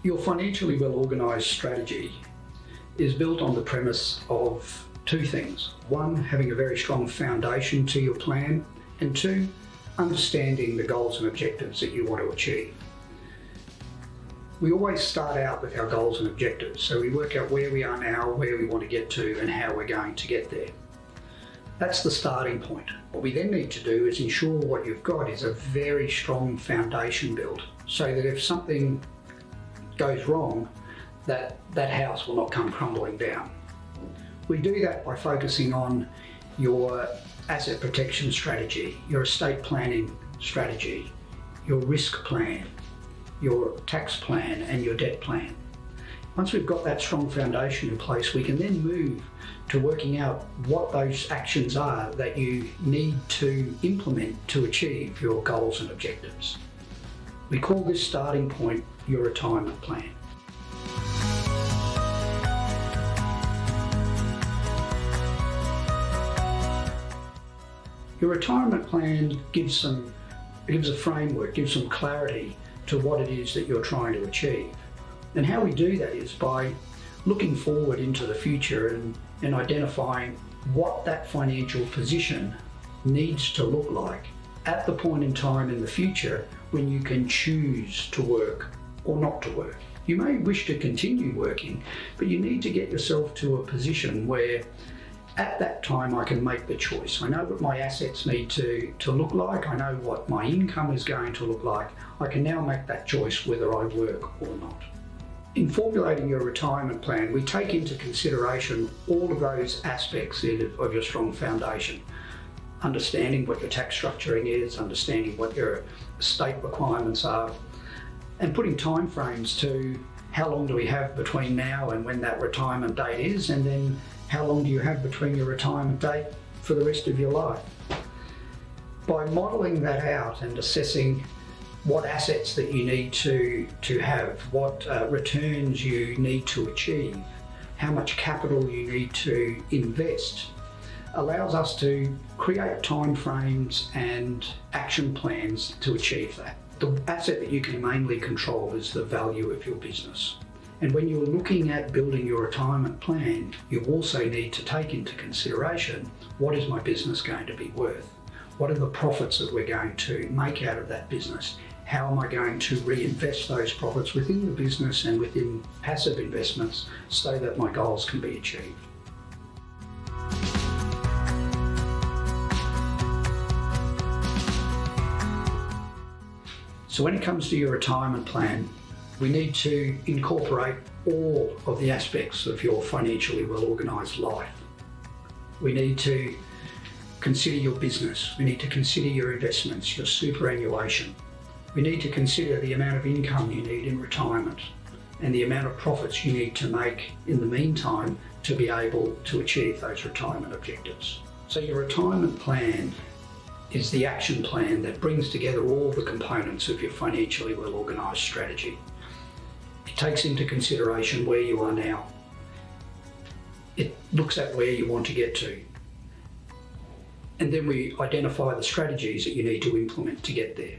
Your financially well organised strategy is built on the premise of two things. One, having a very strong foundation to your plan, and two, understanding the goals and objectives that you want to achieve. We always start out with our goals and objectives, so we work out where we are now, where we want to get to, and how we're going to get there. That's the starting point. What we then need to do is ensure what you've got is a very strong foundation built, so that if something goes wrong, that house will not come crumbling down. We do that by focusing on your asset protection strategy, your estate planning strategy, your risk plan, your tax plan, and your debt plan. Once we've got that strong foundation in place, we can then move to working out what those actions are that you need to implement to achieve your goals and objectives. We call this starting point your retirement plan. Your retirement plan gives a framework, gives some clarity to what it is that you're trying to achieve. And how we do that is by looking forward into the future and identifying what that financial position needs to look like at the point in time in the future when you can choose to work or not to work. You may wish to continue working, but you need to get yourself to a position where at that time I can make the choice. I know what my assets need to look like, I know what my income is going to look like. I can now make that choice whether I work or not. In formulating your retirement plan, we take into consideration all of those aspects of your strong foundation. Understanding what your tax structuring is, understanding what your estate requirements are, and putting timeframes to how long do we have between now and when that retirement date is, and then how long do you have between your retirement date for the rest of your life. By modelling that out and assessing what assets that you need to have, what returns you need to achieve, how much capital you need to invest, allows us to create timeframes and action plans to achieve that. The asset that you can mainly control is the value of your business. And when you're looking at building your retirement plan, you also need to take into consideration, what is my business going to be worth? What are the profits that we're going to make out of that business? How am I going to reinvest those profits within the business and within passive investments so that my goals can be achieved? So when it comes to your retirement plan, we need to incorporate all of the aspects of your financially well organised life. We need to consider your business. We need to consider your investments, your superannuation. We need to consider the amount of income you need in retirement and the amount of profits you need to make in the meantime to be able to achieve those retirement objectives. So your retirement plan is the action plan that brings together all the components of your financially well organised strategy. It takes into consideration where you are now. It looks at where you want to get to. And then we identify the strategies that you need to implement to get there.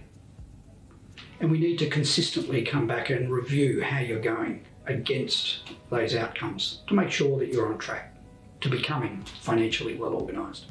And we need to consistently come back and review how you're going against those outcomes to make sure that you're on track to becoming financially well organised.